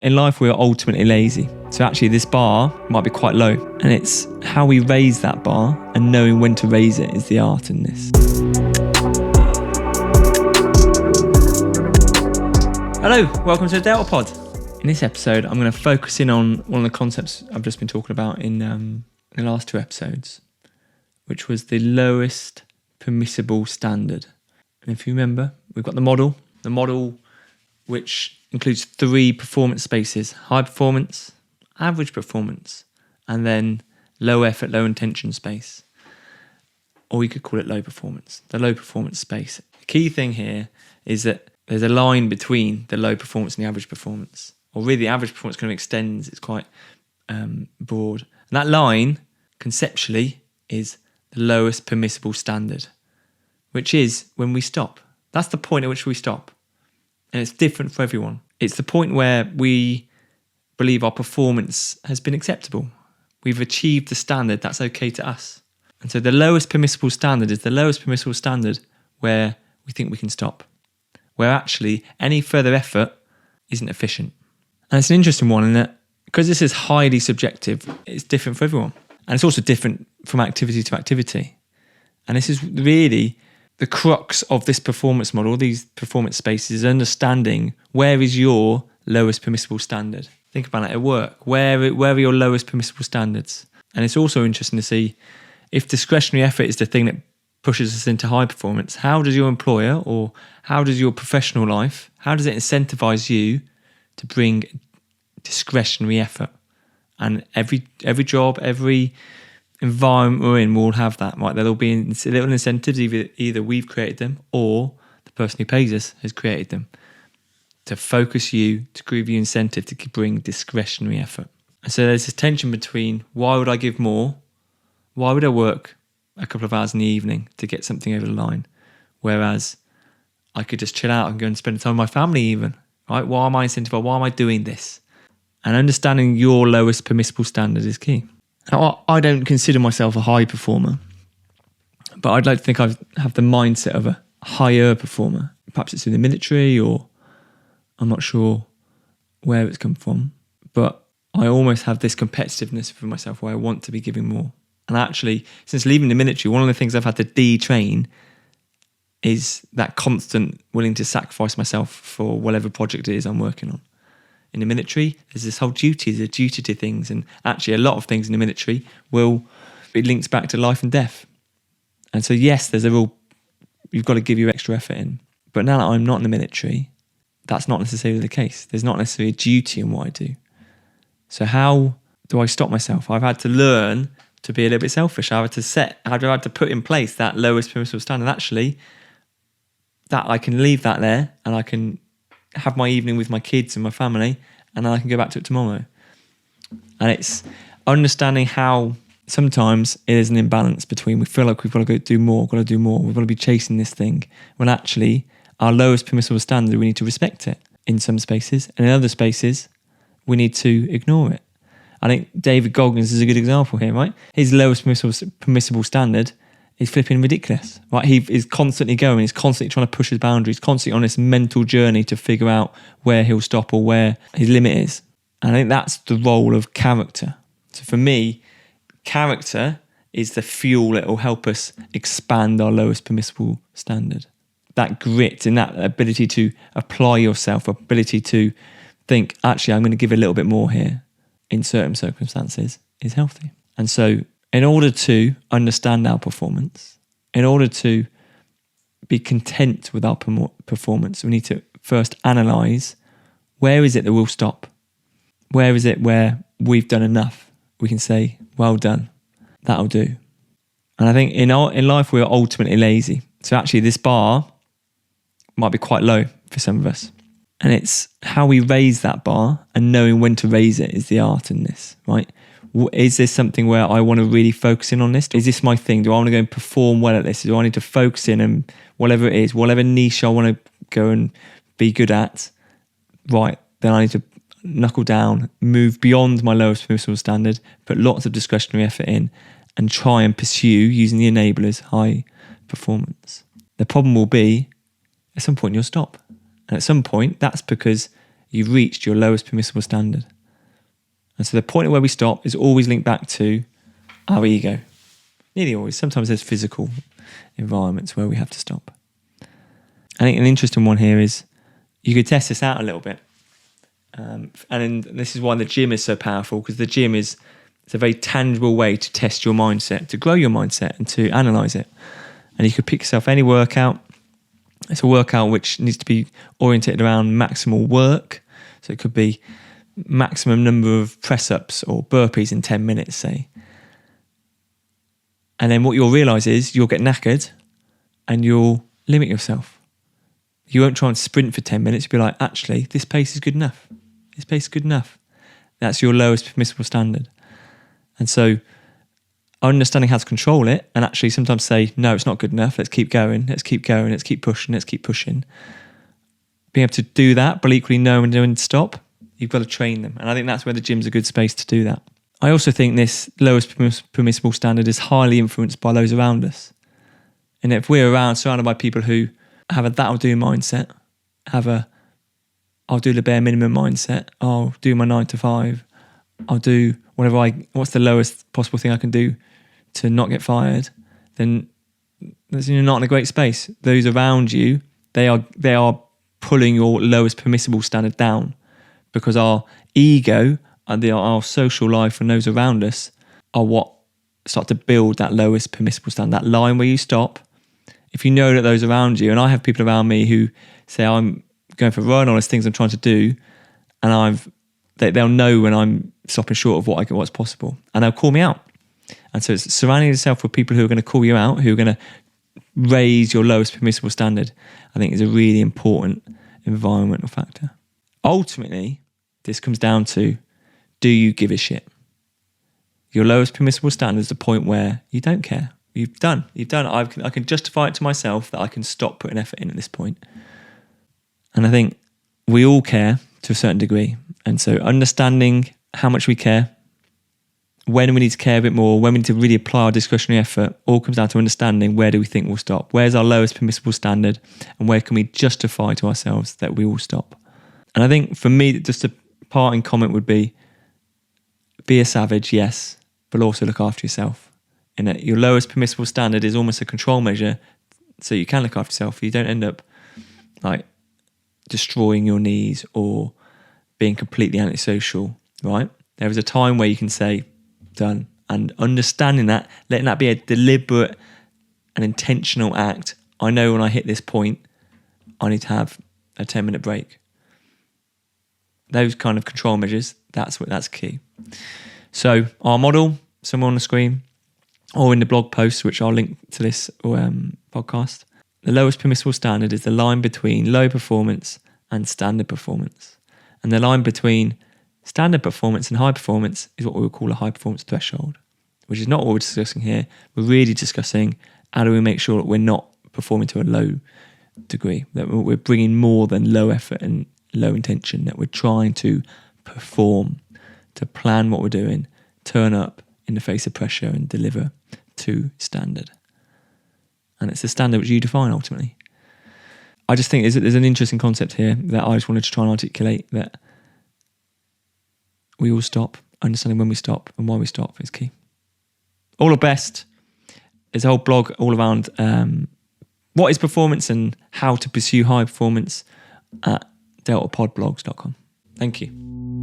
In life, we are ultimately lazy. So actually this bar might be quite low, and it's how we raise that bar and knowing when to raise it is the art in this. Hello, welcome to the Delta Pod. In this episode, I'm going to focus in on one of the concepts I've just been talking about in the last two episodes, which was the lowest permissible standard. And if you remember, we've got the model which includes three performance spaces: high performance, average performance, and then low effort, low intention space. Or we could call it low performance, the low performance space. The key thing here is that there's a line between the low performance and the average performance. Or really the average performance kind of extends, it's quite broad. And that line, conceptually, is the lowest permissible standard, which is when we stop. That's the point at which we stop. And it's different for everyone. It's the point where we believe our performance has been acceptable. We've achieved the standard that's okay to us. And so the lowest permissible standard is the lowest permissible standard where we think we can stop, where actually any further effort isn't efficient. And it's an interesting one in that because this is highly subjective, it's different for everyone. And it's also different from activity to activity. And this is really the crux of this performance model, these performance spaces, is understanding where is your lowest permissible standard. Think about it at work. Where are your lowest permissible standards? And it's also interesting to see if discretionary effort is the thing that pushes us into high performance, how does your employer or how does your professional life, how does it incentivize you to bring discretionary effort? And every job, every environment we're in will have that, right? There'll be little incentives, either we've created them or the person who pays us has created them to focus you, to give you incentive to bring discretionary effort. And so there's this tension between why would I give more? Why would I work a couple of hours in the evening to get something over the line? Whereas I could just chill out and go and spend time with my family even, right? Why am I incentivized? Why am I doing this? And understanding your lowest permissible standard is key. Now, I don't consider myself a high performer, but I'd like to think I have the mindset of a higher performer. Perhaps it's in the military, or I'm not sure where it's come from, but I almost have this competitiveness for myself where I want to be giving more. And actually, since leaving the military, one of the things I've had to detrain is that constant willing to sacrifice myself for whatever project it is I'm working on. In the military, there's this whole duty, there's a duty to things. And actually a lot of things in the military will be linked back to life and death. And so yes, there's you've got to give your extra effort in. But now that I'm not in the military, that's not necessarily the case. There's not necessarily a duty in what I do. So how do I stop myself? I've had to learn to be a little bit selfish. I've had to put in place that lowest permissible standard. Actually, that I can leave that there and I can have my evening with my kids and my family, and then I can go back to it tomorrow. And it's understanding how sometimes it is an imbalance between we feel like we've got to go do more, we've got to be chasing this thing, when actually our lowest permissible standard, we need to respect it in some spaces, and in other spaces we need to ignore it. I think David Goggins is a good example here, right? His lowest permissible standard is flipping ridiculous, right? He is constantly going, he's constantly trying to push his boundaries, constantly on this mental journey to figure out where he'll stop or where his limit is. And I think that's the role of character. So for me, character is the fuel that will help us expand our lowest permissible standard. That grit and that ability to apply yourself, ability to think, actually, I'm going to give a little bit more here in certain circumstances is healthy. And so in order to understand our performance, in order to be content with our performance, we need to first analyse where is it that we'll stop? Where is it where we've done enough? We can say, well done, that'll do. And I think in life we're ultimately lazy. So actually this bar might be quite low for some of us. And it's how we raise that bar and knowing when to raise it is the art in this, right? Is this something where I want to really focus in on this? Is this my thing? Do I want to go and perform well at this? Do I need to focus in and whatever it is, whatever niche I want to go and be good at, right, then I need to knuckle down, move beyond my lowest permissible standard, put lots of discretionary effort in and try and pursue, using the enablers, high performance. The problem will be, at some point you'll stop. And at some point, that's because you've reached your lowest permissible standard. And so the point of where we stop is always linked back to our ego. Nearly always. Sometimes there's physical environments where we have to stop. I think an interesting one here is you could test this out a little bit. And this is why the gym is so powerful, because the gym it's a very tangible way to test your mindset, to grow your mindset and to analyse it. And you could pick yourself any workout. It's a workout which needs to be orientated around maximal work. So it could be maximum number of press-ups or burpees in 10 minutes, say. And then what you'll realise is you'll get knackered and you'll limit yourself. You won't try and sprint for 10 minutes. You'll be like, actually, this pace is good enough. This pace is good enough. That's your lowest permissible standard. And so understanding how to control it and actually sometimes say, no, it's not good enough. Let's keep going. Let's keep going. Let's keep pushing. Let's keep pushing. Being able to do that, but equally know when to stop, you've got to train them. And I think that's where the gym's a good space to do that. I also think this lowest permissible standard is highly influenced by those around us. And if we're surrounded by people who have a that'll do mindset, have a I'll do the bare minimum mindset, I'll do my 9 to 5, I'll do what's the lowest possible thing I can do to not get fired, then you're not in a great space. Those around you, they are pulling your lowest permissible standard down, because our ego and our social life and those around us are what start to build that lowest permissible standard, that line where you stop. If you know that those around you, and I have people around me who say I'm going for a run or there's things I'm trying to do, and they'll know when I'm stopping short of what's possible, and they'll call me out. And so it's surrounding yourself with people who are going to call you out, who are going to raise your lowest permissible standard, I think is a really important environmental factor. Ultimately, this comes down to, do you give a shit? Your lowest permissible standard is the point where you don't care. You've done. I can justify it to myself that I can stop putting effort in at this point. And I think we all care to a certain degree. And so understanding how much we care, when we need to care a bit more, when we need to really apply our discretionary effort, all comes down to understanding where do we think we'll stop? Where's our lowest permissible standard? And where can we justify to ourselves that we will stop? And I think for me, just a parting comment would be a savage, yes, but also look after yourself. In that your lowest permissible standard is almost a control measure, so you can look after yourself. You don't end up like destroying your knees or being completely antisocial, right? There is a time where you can say, done. And understanding that, letting that be a deliberate and intentional act. I know when I hit this point, I need to have a 10-minute break. Those kind of control measures, that's key. So our model, somewhere on the screen, or in the blog post, which I'll link to this podcast, the lowest permissible standard is the line between low performance and standard performance. And the line between standard performance and high performance is what we would call a high performance threshold, which is not what we're discussing here. We're really discussing how do we make sure that we're not performing to a low degree, that we're bringing more than low effort and low intention, that we're trying to perform, to plan what we're doing, turn up in the face of pressure and deliver to standard. And it's the standard which you define ultimately. I just think there's an interesting concept here that I just wanted to try and articulate, that we all stop. Understanding when we stop and why we stop is key. All the best. There's a whole blog all around what is performance and how to pursue high performance at deltapodblogs.com. Thank you.